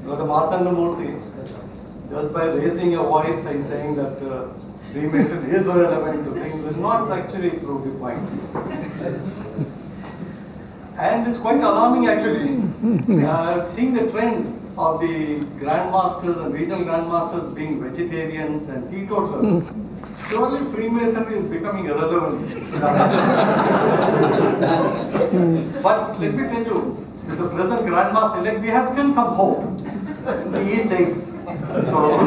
Brother Marthandamurthy, just by raising your voice and saying that Freemasonry is relevant to things will not actually prove the point. And it's quite alarming actually, seeing the trend of the grandmasters and regional grandmasters being vegetarians and teetotalers. Surely Freemasonry is becoming irrelevant. But let me tell you, with the present grandmaster elect, we have still some hope. He eats eggs. So,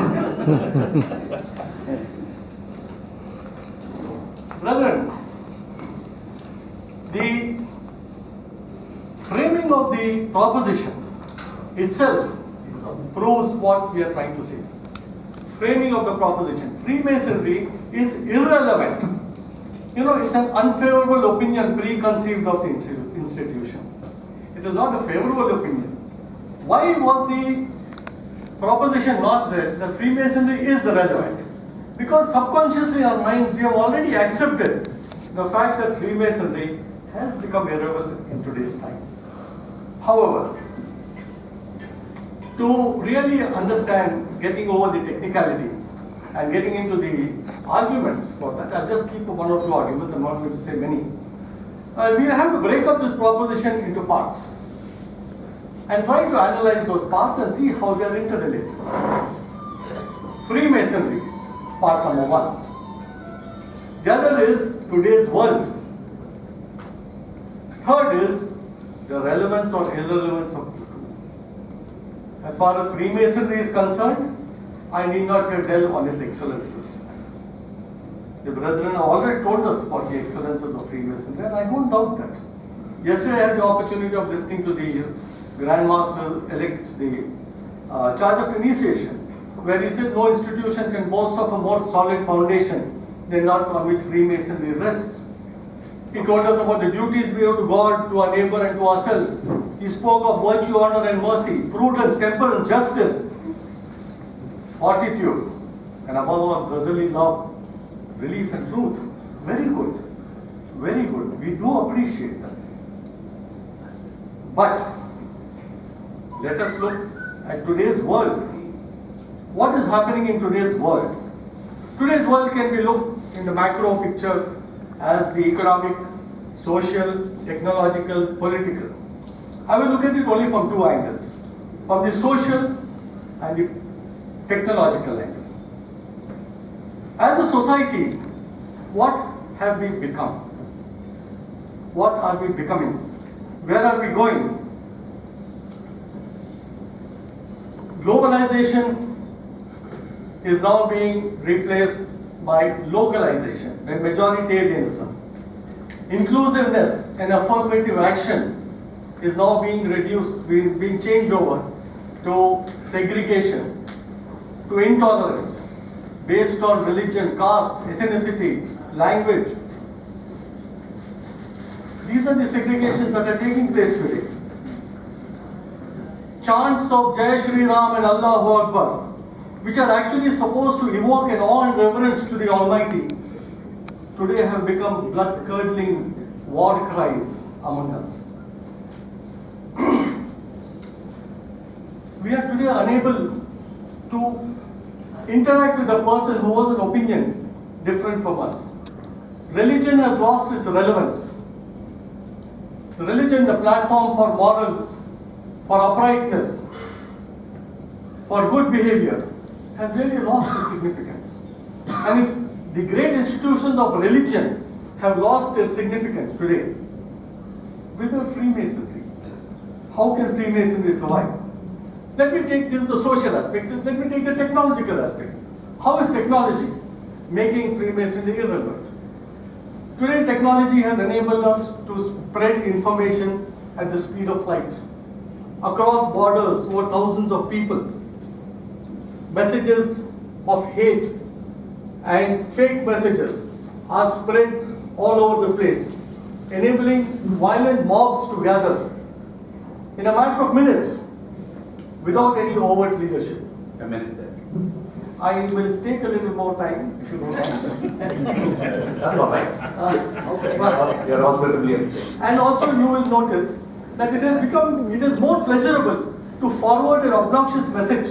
brethren, the framing of the proposition itself proves what we are trying to say. Framing of the proposition. Freemasonry is irrelevant. You know, it's an unfavorable opinion preconceived of the institution. It is not a favorable opinion. Why was the proposition not there that Freemasonry is relevant? Because subconsciously in our minds we have already accepted the fact that Freemasonry has become irrelevant in today's time. However, to really understand getting over the technicalities and getting into the arguments for that, I'll just keep one or two arguments, I'm not going to say many. We have to break up this proposition into parts and try to analyze those parts and see how they are interrelated. Freemasonry, part number one. The other is today's world. Third is the relevance or irrelevance of the two. As far as Freemasonry is concerned, I need not here delve on its excellences. The brethren have already told us about the excellences of Freemasonry, and I don't doubt that. Yesterday I had the opportunity of listening to the Grand Master elects the charge of initiation, where he said no institution can boast of a more solid foundation than that on which Freemasonry rests. He told us about the duties we have to God, to our neighbor and to ourselves. He spoke of virtue, honor and mercy, prudence, temperance, justice, fortitude, and above all brotherly love, relief and truth. Very good. Very good. We do appreciate that. But let us look at today's world. What is happening in today's world? Today's world can be looked in the macro picture as the economic, social, technological, political. I will look at it only from two angles. From the social and the technological angle. As a society, what have we become? What are we becoming? Where are we going? Globalization is now being replaced by localization and majoritarianism. Inclusiveness and affirmative action is now being reduced, being changed over to segregation, to intolerance based on religion, caste, ethnicity, language. These are the segregations that are taking place today. Chants of Jai Shri Ram and Allahu Akbar, which are actually supposed to evoke an awe and reverence to the Almighty, today have become blood-curdling war cries among us. We are today unable to interact with a person who has an opinion different from us. Religion has lost its relevance. Religion, the platform for morals, for uprightness, for good behavior, has really lost its significance. And if the great institutions of religion have lost their significance today, without Freemasonry, how can Freemasonry survive? Let me take this, the social aspect, let me take the technological aspect. How is technology making Freemasonry irrelevant? Today technology has enabled us to spread information at the speed of light. Across borders, over thousands of people. Messages of hate and fake messages are spread all over the place, enabling violent mobs to gather in a matter of minutes without any overt leadership. A minute there. I will take a little more time if you don't mind. That's all right. Okay. You're also brilliant. And also you will notice that it is more pleasurable to forward an obnoxious message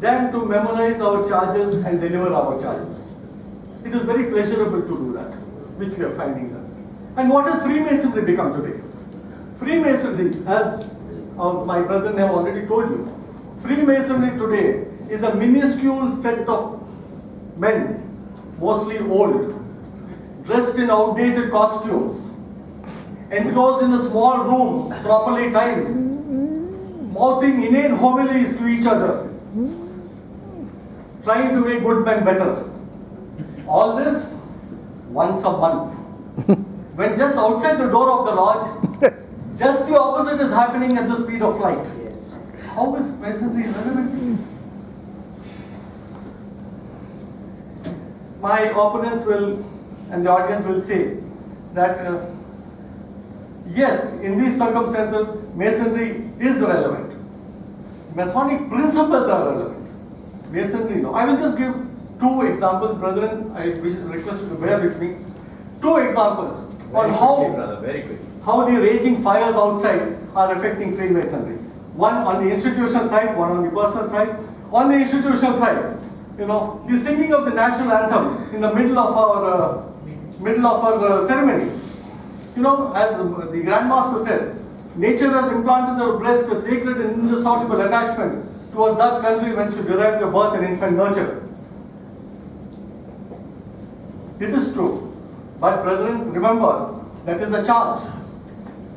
than to memorize our charges and deliver our charges. It is very pleasurable to do that, which we are finding that. And what has Freemasonry become today? Freemasonry, as my brethren have already told you, Freemasonry today is a minuscule set of men, mostly old, dressed in outdated costumes, enclosed in a small room, properly timed, mouthing inane homilies to each other, trying to make good men better. All this once a month. When just outside the door of the lodge, just the opposite is happening at the speed of light. How is Masonry relevant? My opponents will, and the audience will say that yes, in these circumstances, Masonry is relevant. Masonic principles are relevant. Masonry, no. I will just give two examples, brethren. I request you to bear with me. Two examples on how the raging fires outside are affecting Freemasonry. One on the institutional side, one on the personal side. On the institutional side, the singing of the national anthem in the middle of our ceremonies. As the Grand Master said, nature has implanted in our breast a sacred and indissoluble attachment towards that country whence you derive your birth and infant nurture. It is true. But brethren, remember, that is a charge.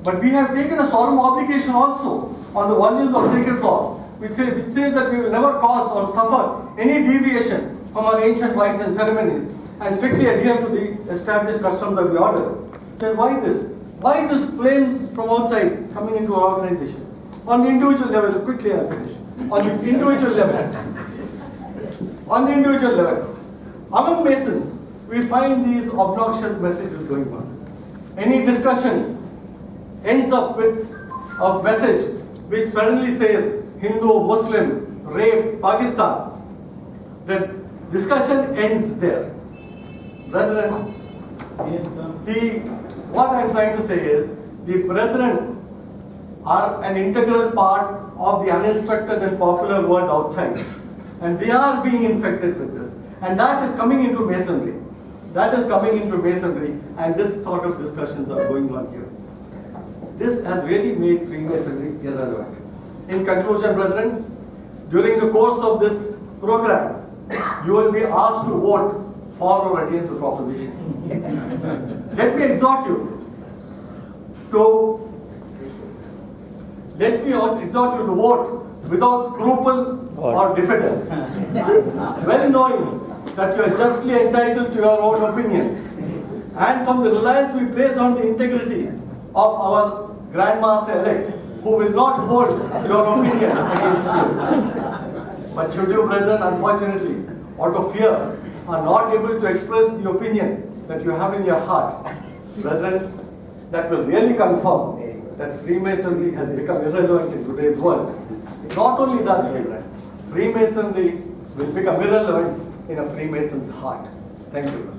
But we have taken a solemn obligation also on the volumes of sacred law, which say that we will never cause or suffer any deviation from our ancient rites and ceremonies and strictly adhere to the established customs of the order. So why this? Why this flames from outside coming into our organization? On the individual level, quickly I'll finish. On the individual level, among Masons, we find these obnoxious messages going on. Any discussion ends up with a message which suddenly says Hindu, Muslim, rape, Pakistan. The discussion ends there. Brethren, what I am trying to say is, the brethren are an integral part of the uninstructed and popular world outside. And they are being infected with this. And that is coming into Masonry. And this sort of discussions are going on here. This has really made Freemasonry irrelevant. In conclusion, brethren, during the course of this program, you will be asked to vote for or against the proposition. Let me exhort you to vote without scruple or diffidence, well knowing that you are justly entitled to your own opinions, and from the reliance we place on the integrity of our Grand Master elect, who will not hold your opinion against you. But should you, brethren, unfortunately, out of fear, are not able to express the opinion that you have in your heart, brethren, that will really confirm that Freemasonry has become irrelevant in today's world. Not only that, brethren, Freemasonry will become irrelevant in a Freemason's heart. Thank you.